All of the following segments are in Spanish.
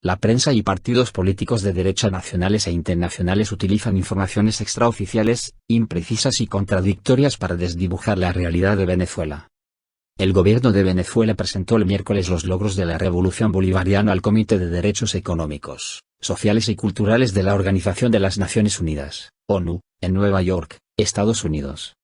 la prensa y partidos políticos de derecha nacionales e internacionales utilizan informaciones extraoficiales, imprecisas y contradictorias para desdibujar la realidad de Venezuela. El gobierno de Venezuela presentó el miércoles los logros de la revolución bolivariana al Comité de Derechos Económicos, Sociales y Culturales de la Organización de las Naciones Unidas, ONU, en Nueva York, Estados Unidos.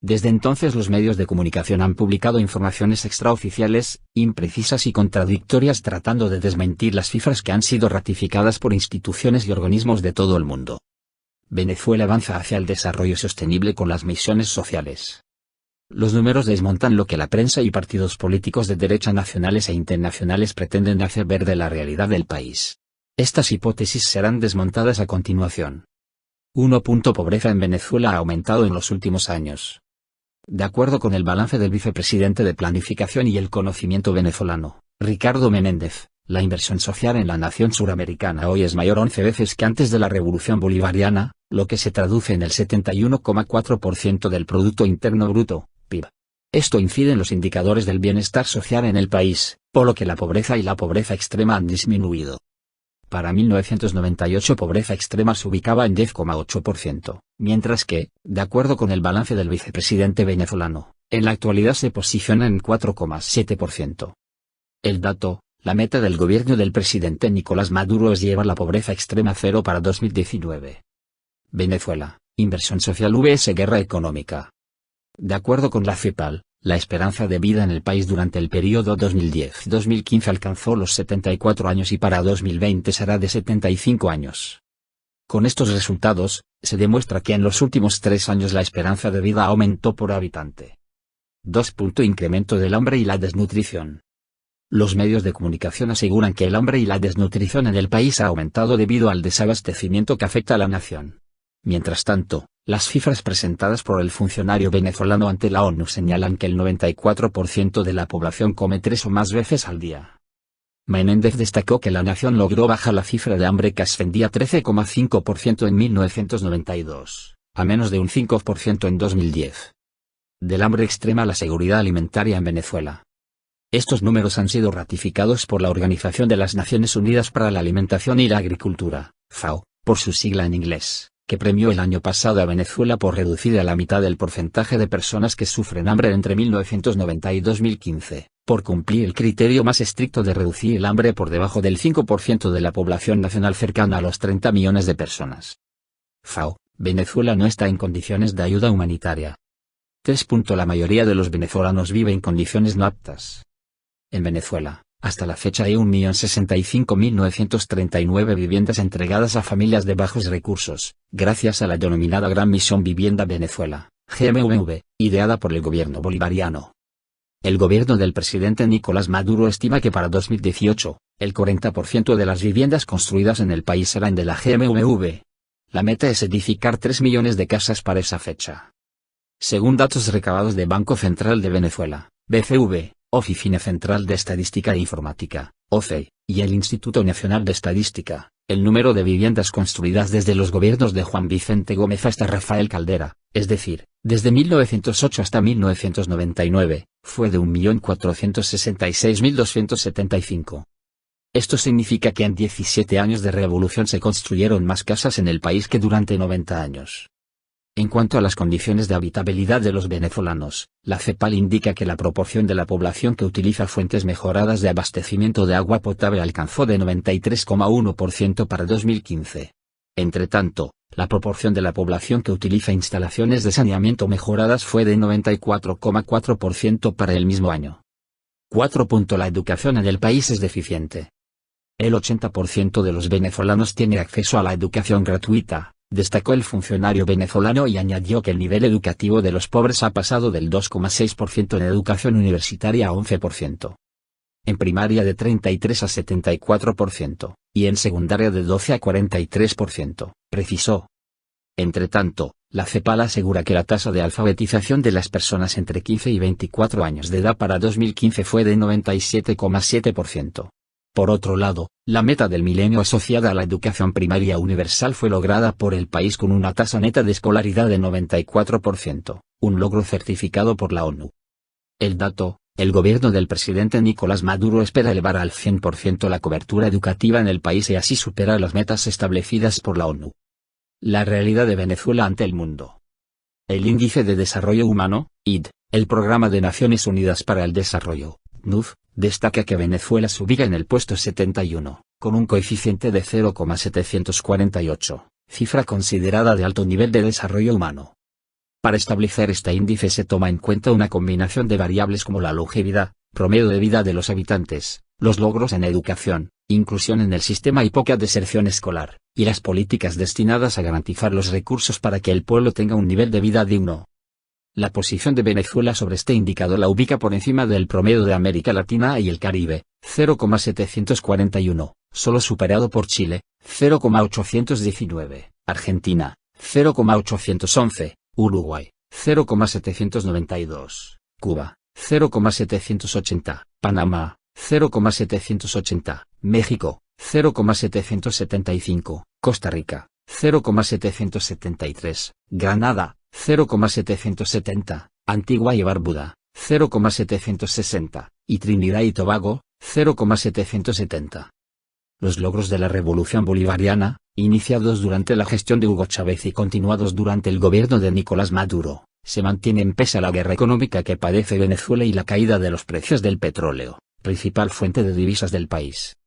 Desde entonces los medios de comunicación han publicado informaciones extraoficiales, imprecisas y contradictorias tratando de desmentir las cifras que han sido ratificadas por instituciones y organismos de todo el mundo. Venezuela avanza hacia el desarrollo sostenible con las misiones sociales. Los números desmontan lo que la prensa y partidos políticos de derecha nacionales e internacionales pretenden hacer ver de la realidad del país. Estas hipótesis serán desmontadas a continuación. 1. Pobreza en Venezuela ha aumentado en los últimos años. De acuerdo con el balance del vicepresidente de Planificación y el Conocimiento venezolano, Ricardo Menéndez, la inversión social en la nación suramericana hoy es mayor 11 veces que antes de la Revolución Bolivariana, lo que se traduce en el 71,4% del Producto Interno Bruto, PIB. Esto incide en los indicadores del bienestar social en el país, por lo que la pobreza y la pobreza extrema han disminuido. Para 1998 pobreza extrema se ubicaba en 10,8%, mientras que, de acuerdo con el balance del vicepresidente venezolano, en la actualidad se posiciona en 4,7%. El dato, la meta del gobierno del presidente Nicolás Maduro es llevar la pobreza extrema a cero para 2019. Venezuela, inversión social vs guerra económica. De acuerdo con la CEPAL, la esperanza de vida en el país durante el periodo 2010-2015 alcanzó los 74 años y para 2020 será de 75 años. Con estos resultados, se demuestra que en los últimos 3 años la esperanza de vida aumentó por habitante. 2. Incremento del hambre y la desnutrición. Los medios de comunicación aseguran que el hambre y la desnutrición en el país ha aumentado debido al desabastecimiento que afecta a la nación. Mientras tanto, las cifras presentadas por el funcionario venezolano ante la ONU señalan que el 94% de la población come 3 o más veces al día. Menéndez destacó que la nación logró bajar la cifra de hambre que ascendía a 13,5% en 1992, a menos de un 5% en 2010. Del hambre extrema a la seguridad alimentaria en Venezuela. Estos números han sido ratificados por la Organización de las Naciones Unidas para la Alimentación y la Agricultura, FAO, por su sigla en inglés, que premió el año pasado a Venezuela por reducir a la mitad el porcentaje de personas que sufren hambre entre 1990 y 2015, por cumplir el criterio más estricto de reducir el hambre por debajo del 5% de la población nacional cercana a los 30 millones de personas. FAO, Venezuela no está en condiciones de ayuda humanitaria. 3. La mayoría de los venezolanos vive en condiciones no aptas. En Venezuela, hasta la fecha hay 1.065.939 viviendas entregadas a familias de bajos recursos, gracias a la denominada Gran Misión Vivienda Venezuela, GMV, ideada por el gobierno bolivariano. El gobierno del presidente Nicolás Maduro estima que para 2018, el 40% de las viviendas construidas en el país serán de la GMV. La meta es edificar 3 millones de casas para esa fecha. Según datos recabados de Banco Central de Venezuela, BCV, Oficina Central de Estadística e Informática, OCE, y el Instituto Nacional de Estadística, el número de viviendas construidas desde los gobiernos de Juan Vicente Gómez hasta Rafael Caldera, es decir, desde 1908 hasta 1999, fue de 1.466.275. Esto significa que en 17 años de revolución se construyeron más casas en el país que durante 90 años. En cuanto a las condiciones de habitabilidad de los venezolanos, la CEPAL indica que la proporción de la población que utiliza fuentes mejoradas de abastecimiento de agua potable alcanzó de 93,1% para 2015. Entre tanto, la proporción de la población que utiliza instalaciones de saneamiento mejoradas fue de 94,4% para el mismo año. 4. La educación en el país es deficiente. El 80% de los venezolanos tiene acceso a la educación gratuita, destacó el funcionario venezolano y añadió que el nivel educativo de los pobres ha pasado del 2,6% en educación universitaria a 11%. En primaria de 33 a 74%, y en secundaria de 12 a 43%, precisó. Entre tanto, la CEPAL asegura que la tasa de alfabetización de las personas entre 15 y 24 años de edad para 2015 fue de 97,7%. Por otro lado, la meta del milenio asociada a la educación primaria universal fue lograda por el país con una tasa neta de escolaridad de 94%, un logro certificado por la ONU. El dato, El gobierno del presidente Nicolás Maduro espera elevar al 100% la cobertura educativa en el país y así superar las metas establecidas por la ONU. La realidad de Venezuela ante el mundo. El Índice de Desarrollo Humano, ID, el Programa de Naciones Unidas para el Desarrollo, NUD, destaca que Venezuela se ubica en el puesto 71, con un coeficiente de 0,748, cifra considerada de alto nivel de desarrollo humano. Para establecer este índice se toma en cuenta una combinación de variables como la longevidad, promedio de vida de los habitantes, los logros en educación, inclusión en el sistema y poca deserción escolar, y las políticas destinadas a garantizar los recursos para que el pueblo tenga un nivel de vida digno. La posición de Venezuela sobre este indicador la ubica por encima del promedio de América Latina y el Caribe, 0,741, solo superado por Chile, 0,819, Argentina, 0,811, Uruguay, 0,792, Cuba, 0,780, Panamá, 0,780, México, 0,775, Costa Rica, 0,773, Granada, 0,770, Antigua y Barbuda, 0,760, y Trinidad y Tobago, 0,770. Los logros de la Revolución Bolivariana, iniciados durante la gestión de Hugo Chávez y continuados durante el gobierno de Nicolás Maduro, se mantienen pese a la guerra económica que padece Venezuela y la caída de los precios del petróleo, principal fuente de divisas del país.